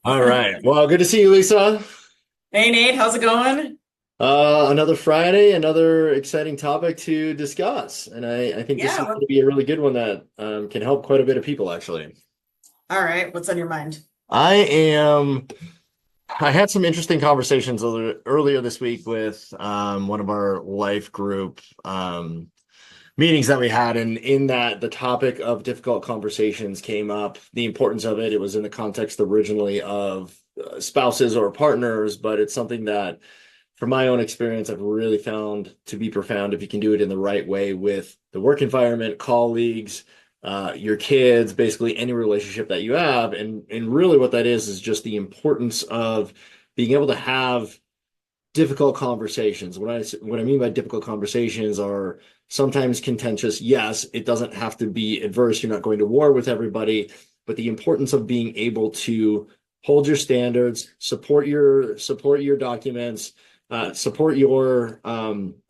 All right. Well, good to see you, Lisa. Hey Nate, how's it going? Another Friday, another exciting topic to discuss. And I think this Yeah. is going to be a really good one that can help quite a bit of people, actually. All right, what's on your mind? I am, I had some interesting conversations earlier this week with one of our life group meetings that we had. And in that, the topic of difficult conversations came up, the importance of it. It was in the context originally of spouses or partners, but it's something that from my own experience, I've really found to be profound if you can do it in the right way with the work environment, colleagues, your kids, basically any relationship that you have. And really what that is just the importance of being able to have difficult conversations. What I mean by difficult conversations are sometimes contentious. Yes, it doesn't have to be adverse. You're not going to war with everybody, but the importance of being able to hold your standards, support your documents, support your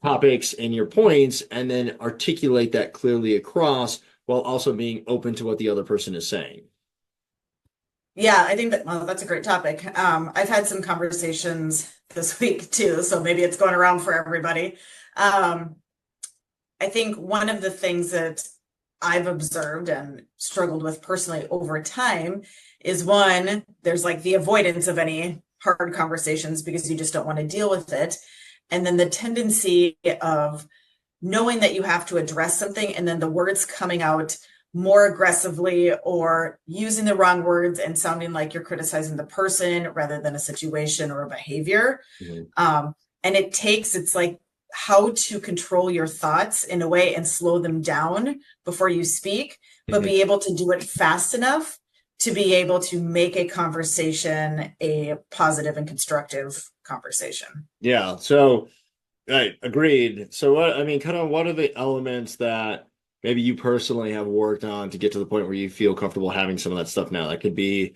topics and your points, and then articulate that clearly across while also being open to what the other person is saying. Yeah, I think that, well, that's a great topic. I've had some conversations this week too, so maybe it's going around for everybody. Um, I think one of the things that I've observed and struggled with personally over time is one, there's like the avoidance of any hard conversations because you just don't want to deal with it. And then the tendency of knowing that you have to address something and then the words coming out more aggressively or using the wrong words and sounding like you're criticizing the person rather than a situation or a behavior. Mhm. Um, and it's like how to control your thoughts in a way and slow them down before you speak, but Mhm. be able to do it fast enough to be able to make a conversation a positive and constructive conversation. Yeah. So. Right, agreed. So what are the elements that maybe you personally have worked on to get to the point where you feel comfortable having some of that stuff now? That could be,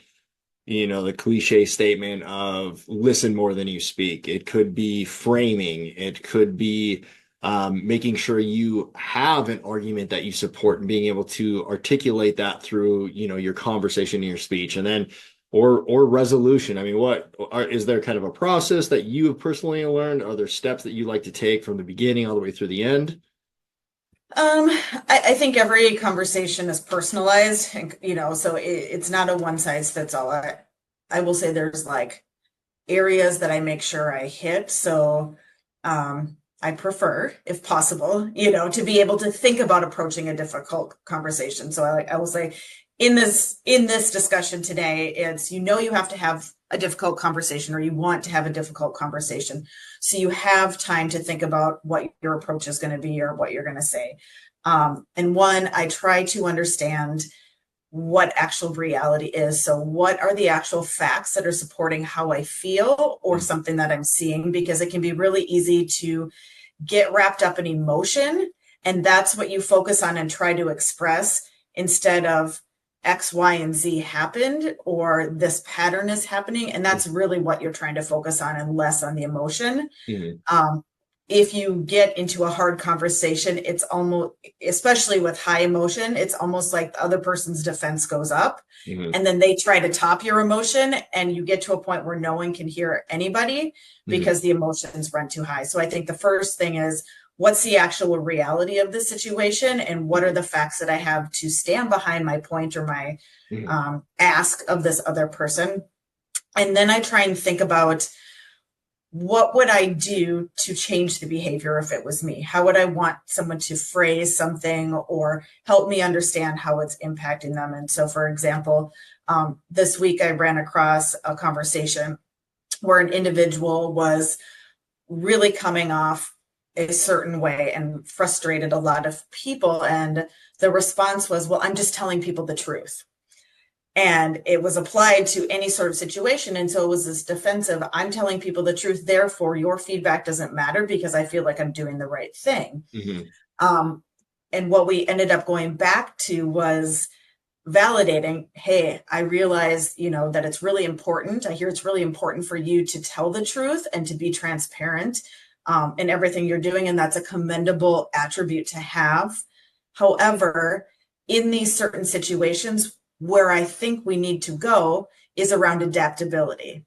the cliche statement of listen more than you speak. It could be framing. It could be making sure you have an argument that you support and being able to articulate that through, your conversation and your speech. And then or resolution. I mean, is there kind of a process that you have personally learned? Are there steps that you like to take from the beginning all the way through the end? I think every conversation is personalized, and so it's not a one size fits all. I will say there's like areas that I make sure I hit. So I prefer, if possible, to be able to think about approaching a difficult conversation. So I will say in this discussion today, it's you have to have a difficult conversation or you want to have a difficult conversation. So you have time to think about what your approach is going to be or what you're going to say. And one, I try to understand what actual reality is. So, what are the actual facts that are supporting how I feel or something that I'm seeing? Because it can be really easy to get wrapped up in emotion. And that's what you focus on and try to express instead of X, Y, and Z happened or this pattern is happening. And that's really what you're trying to focus on and less on the emotion. Mhm. Um, if you get into a hard conversation, it's almost, especially with high emotion, it's almost like the other person's defense goes up Mhm. and then they try to top your emotion and you get to a point where no one can hear anybody Mhm. because the emotions run too high. So I think the first thing is what's the actual reality of the situation and what are the facts that I have to stand behind my point or my Mhm. ask of this other person. And then I try and think about what would I do to change the behavior if it was me? How would I want someone to phrase something or help me understand how it's impacting them? And so, for example, this week I ran across a conversation where an individual was really coming off a certain way and frustrated a lot of people. And the response was, well, I'm just telling people the truth, and it was applied to any sort of situation. And so it was this defensive, I'm telling people the truth, therefore your feedback doesn't matter because I feel like I'm doing the right thing. Mhm. um, and what we ended up going back to was validating, hey, I realize that it's really important, I hear it's really important for you to tell the truth and to be transparent in everything you're doing, and that's a commendable attribute to have. However, in these certain situations where I think we need to go is around adaptability.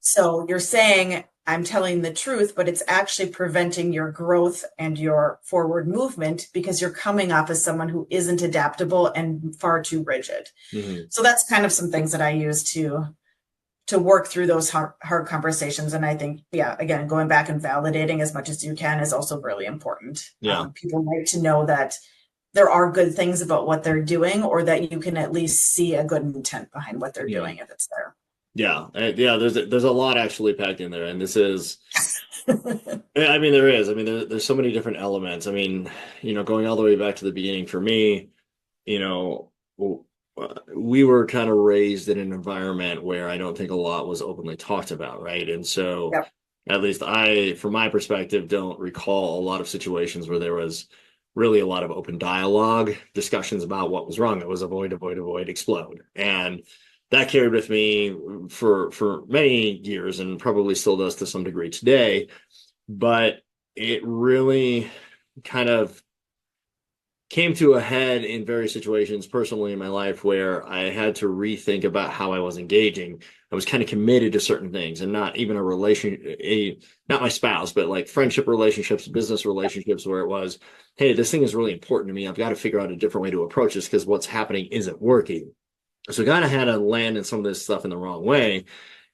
So you're saying I'm telling the truth, but it's actually preventing your growth and your forward movement because you're coming off as someone who isn't adaptable and far too rigid. So that's kind of some things that I use to work through those hard conversations. And I think, yeah, again, going back and validating as much as you can is also really important. Yeah. People like to know that there are good things about what they're doing, or that you can at least see a good intent behind what they're doing if it's there. Yeah. Yeah. There's a lot actually packed in there. And this is, I mean, there is. I mean, there's so many different elements. I mean, going all the way back to the beginning for me, you know, we were kind of raised in an environment where I don't think a lot was openly talked about, right? And so, Yep. at least from my perspective, don't recall a lot of situations where there was really a lot of open dialogue, discussions about what was wrong. It was avoid, avoid, avoid, explode. And that carried with me for many years and probably still does to some degree today. But it really kind of came to a head in various situations personally in my life where I had to rethink about how I was engaging. I was kind of committed to certain things, and not even not my spouse, but like friendship relationships, business relationships, where it was, hey, this thing is really important to me. I've got to figure out a different way to approach this because what's happening isn't working. So I kind of had to land in some of this stuff in the wrong way.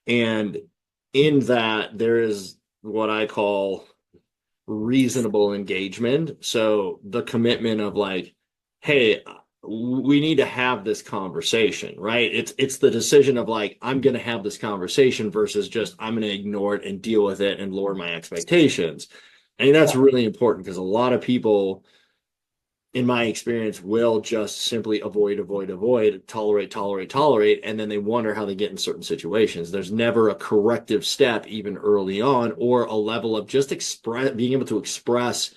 And in that, there is what I call reasonable engagement. So the commitment of like, hey, we need to have this conversation, right? It's the decision of like, I'm going to have this conversation versus just I'm going to ignore it and deal with it and lower my expectations. I think that's really important because a lot of people, in my experience, will just simply avoid, tolerate, and then they wonder how they get in certain situations. There's never a corrective step, even early on, or a level of just being able to express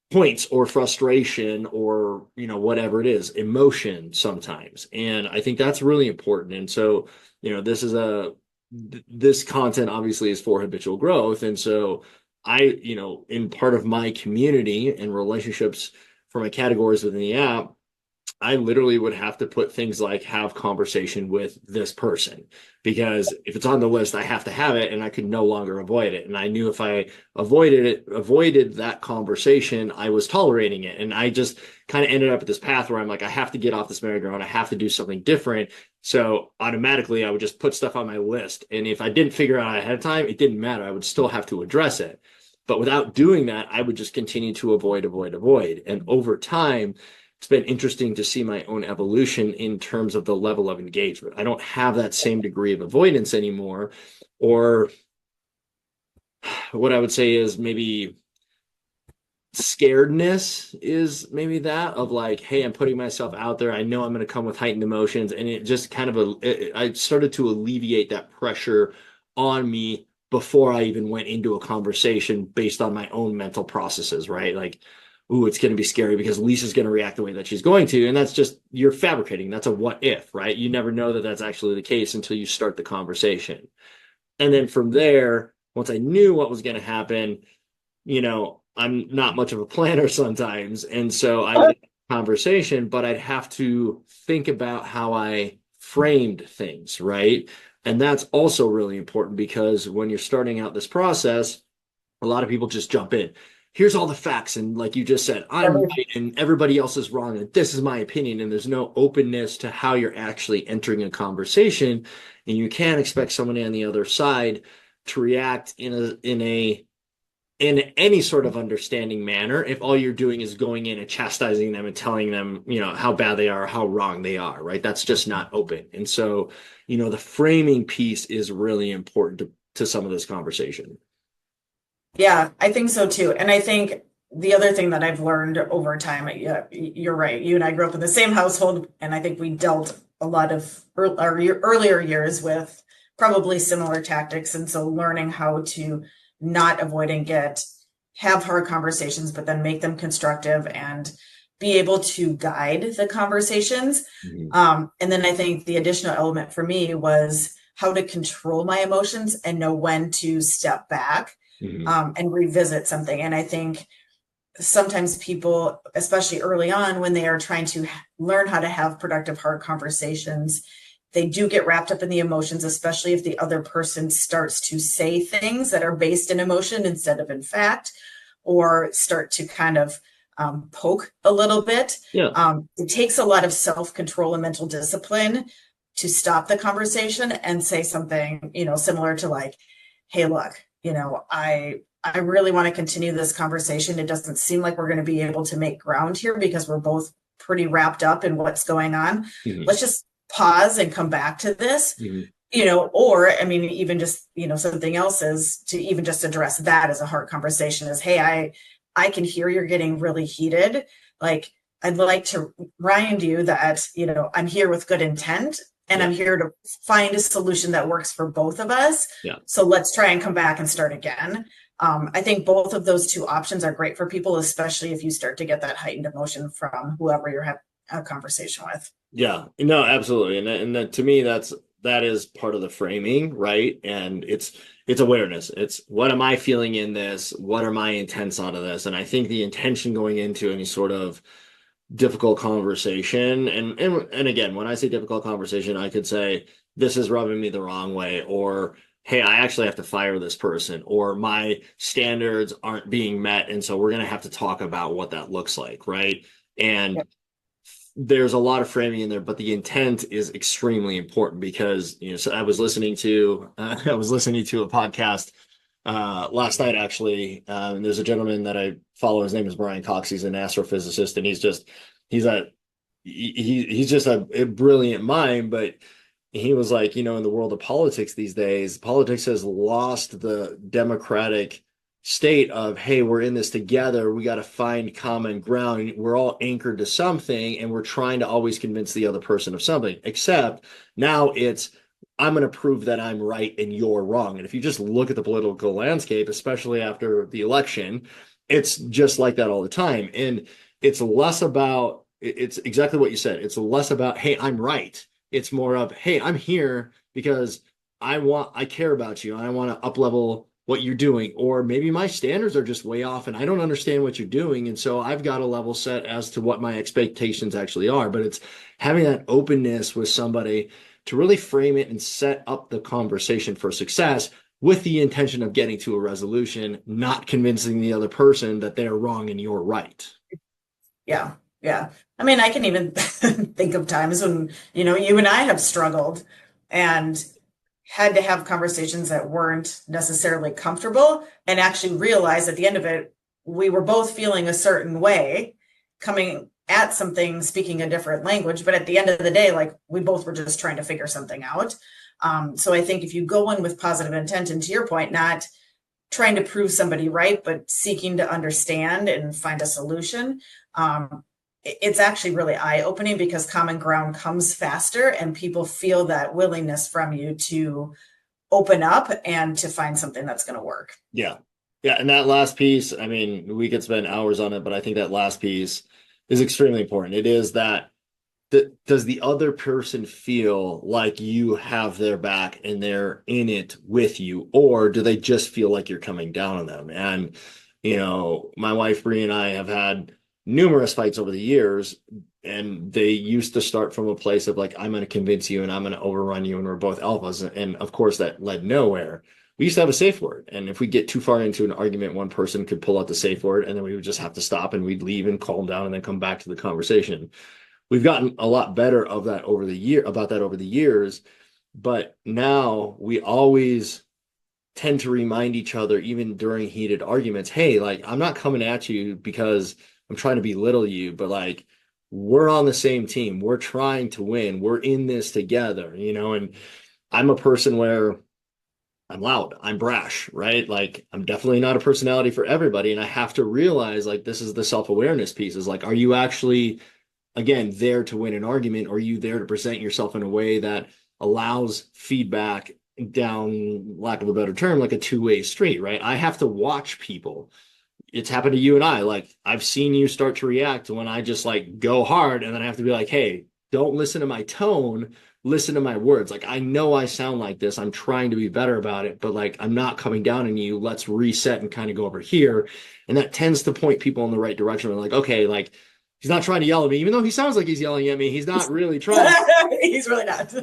points or frustration or, whatever it is, emotion sometimes. And I think that's really important. And so, this content obviously is for habitual growth. And so in part of my community and relationships for my categories within the app, I literally would have to put things like have conversation with this person, because if it's on the list, I have to have it and I could no longer avoid it. And I knew if I avoided that conversation, I was tolerating it. And I just kind of ended up at this path where I'm like, I have to get off this merry-go-round. I have to do something different. So automatically I would just put stuff on my list. And if I didn't figure it out ahead of time, it didn't matter. I would still have to address it. But without doing that, I would just continue to avoid. And over time, it's been interesting to see my own evolution in terms of the level of engagement. I don't have that same degree of avoidance anymore, or what I would say is maybe scaredness is maybe that of like, hey, I'm putting myself out there. I know I'm going to come with heightened emotions. And it just kind of, I started to alleviate that pressure on me before I even went into a conversation based on my own mental processes, right? Like, ooh, it's going to be scary because Lisa's going to react the way that she's going to. And that's just, you're fabricating. That's a what if, right? You never know that that's actually the case until you start the conversation. And then from there, once I knew what was going to happen, I'm not much of a planner sometimes. And so I would have a conversation, but I'd have to think about how I framed things, right? And that's also really important because when you're starting out this process, a lot of people just jump in. Here's all the facts. And like you just said, I'm right and everybody else is wrong. And this is my opinion. And there's no openness to how you're actually entering a conversation. And you can't expect someone on the other side to react in any sort of understanding manner if all you're doing is going in and chastising them and telling them, how bad they are, how wrong they are, right? That's just not open. And so, the framing piece is really important to some of this conversation. Yeah, I think so too. And I think the other thing that I've learned over time, yeah, you're right. You and I grew up in the same household, and I think we dealt a lot of our earlier years with probably similar tactics. And so learning how to not avoid and have hard conversations, but then make them constructive and be able to guide the conversations. And then I think the additional element for me was how to control my emotions and know when to step back. And revisit something. And I think sometimes people, especially early on, when they are trying to learn how to have productive, hard conversations, they do get wrapped up in the emotions, especially if the other person starts to say things that are based in emotion instead of in fact, or start to kind of poke a little bit. Yeah. It takes a lot of self-control and mental discipline to stop the conversation and say something, similar to like, hey, look, I really want to continue this conversation. It doesn't seem like we're going to be able to make ground here because we're both pretty wrapped up in what's going on. Let's just pause and come back to this. Or I mean, even just, something else is to even just address that as a hard conversation is, hey, I can hear you're getting really heated. Like, I'd like to remind you that, I'm here with good intent and I'm here to find a solution that works for both of us. Yeah. So let's try and come back and start again. I think both of those two options are great for people, especially if you start to get that heightened emotion from whoever you're having a conversation with. Yeah, no, absolutely. And that, to me, that is part of the framing, right? And it's awareness. It's what am I feeling in this? What are my intents out of this? And I think the intention going into any sort of difficult conversation, and again, when I say difficult conversation, I could say this is rubbing me the wrong way, or hey, I actually have to fire this person, or my standards aren't being met, and so we're going to have to talk about what that looks like, right? And there's a lot of framing in there, but the intent is extremely important because, so I was listening to a podcast last night actually. And there's a gentleman that I follow. His name is Brian Cox. He's an astrophysicist, and he's just a brilliant mind. But he was like, in the world of politics these days, politics has lost the democratic state of, hey, we're in this together, we got to find common ground, we're all anchored to something, and we're trying to always convince the other person of something. Except now it's, I'm going to prove that I'm right and you're wrong. And if you just look at the political landscape, especially after the election, it's just like that all the time. And it's exactly what you said. It's less about, hey, I'm right. It's more of, hey, I'm here because I care about you and I want to up level what you're doing. Or maybe my standards are just way off and I don't understand what you're doing. And so I've got a level set as to what my expectations actually are. But it's having that openness with somebody to really frame it and set up the conversation for success with the intention of getting to a resolution, not convincing the other person that they're wrong and you're right. Yeah. Yeah. I mean, I can even think of times when, you and I have struggled and had to have conversations that weren't necessarily comfortable and actually realize at the end of it, we were both feeling a certain way, coming at something, speaking a different language. But at the end of the day, like, we both were just trying to figure something out. So I think if you go in with positive intent, and to your point, not trying to prove somebody right, but seeking to understand and find a solution, it's actually really eye-opening because common ground comes faster and people feel that willingness from you to open up and to find something that's going to work. Yeah. Yeah. And that last piece, I mean, we could spend hours on it, but I think that last piece is extremely important. It is that does the other person feel like you have their back and they're in it with you, or do they just feel like you're coming down on them? And, my wife, Bree, and I have had numerous fights over the years, and they used to start from a place of like, I'm going to convince you and I'm going to overrun you and we're both alphas. And of course that led nowhere. We used to have a safe word. And if we get too far into an argument, one person could pull out the safe word and then we would just have to stop and we'd leave and calm down and then come back to the conversation. We've gotten a lot better about that over the years, but now we always tend to remind each other, even during heated arguments, hey, like, I'm not coming at you because I'm trying to belittle you, but like, we're on the same team. We're trying to win. We're in this together, and I'm a person where I'm loud, I'm brash, right? Like, I'm definitely not a personality for everybody. And I have to realize, like, this is the self-awareness piece, is like, are you actually, again, there to win an argument? Or are you there to present yourself in a way that allows feedback down, lack of a better term, like a two-way street, right? I have to watch people. It's happened to you and I. Like, I've seen you start to react when I just like go hard, and then I have to be like, hey, don't listen to my tone, listen to my words. Like, I know I sound like this. I'm trying to be better about it, but like, I'm not coming down on you. Let's reset and kind of go over here. And that tends to point people in the right direction. We're like, okay, like, he's not trying to yell at me, even though he sounds like he's yelling at me. He's not really trying. He's really not.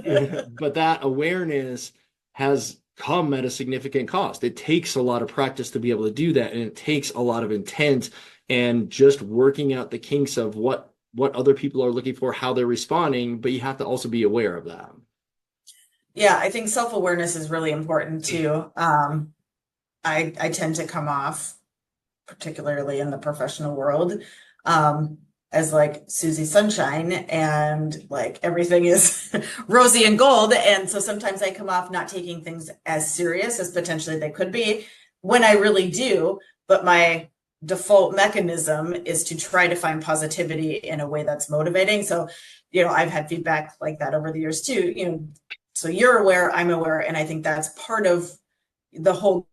But that awareness has come at a significant cost. It takes a lot of practice to be able to do that, and it takes a lot of intent and just working out the kinks of what other people are looking for, how they're responding, but you have to also be aware of that. Yeah, I think self-awareness is really important too. I tend to come off, particularly in the professional world, as like Susie Sunshine, and like everything is rosy and gold. And so sometimes I come off not taking things as serious as potentially they could be when I really do. But my default mechanism is to try to find positivity in a way that's motivating. So, I've had feedback like that over the years too, so you're aware, I'm aware. And I think that's part of the whole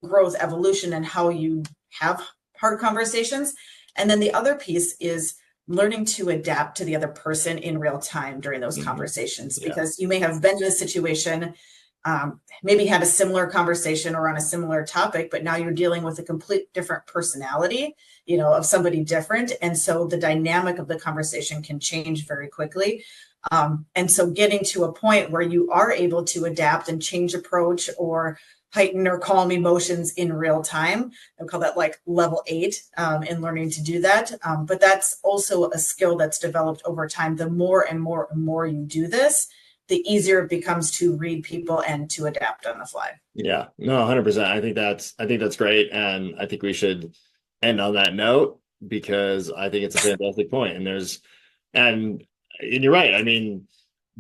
growth evolution and how you have hard conversations. And then the other piece is learning to adapt to the other person in real time during those conversations, because you may have been in a situation, maybe had a similar conversation or on a similar topic, but now you're dealing with a complete different personality, of somebody different. And so the dynamic of the conversation can change very quickly. And so getting to a point where you are able to adapt and change approach or heighten or calm emotions in real time. I call that like level 8 in learning to do that. But that's also a skill that's developed over time. The more and more and more you do this, the easier it becomes to read people and to adapt on the fly. Yeah, no, 100%. I think that's great. And I think we should end on that note, because I think it's a fantastic point. And you're right. I mean,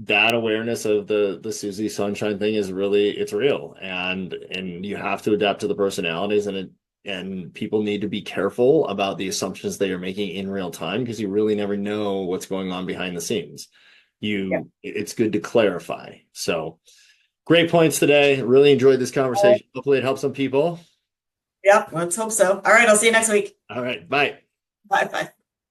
that awareness of the Susie Sunshine thing is really, it's real, and you have to adapt to the personalities, and people need to be careful about the assumptions they are making in real time, because you really never know what's going on behind the scenes. It's good to clarify. So great points today. Really enjoyed this conversation. Hopefully it helps some people. Yep, let's hope so. All right, I'll see you next week. All right, bye. Bye bye.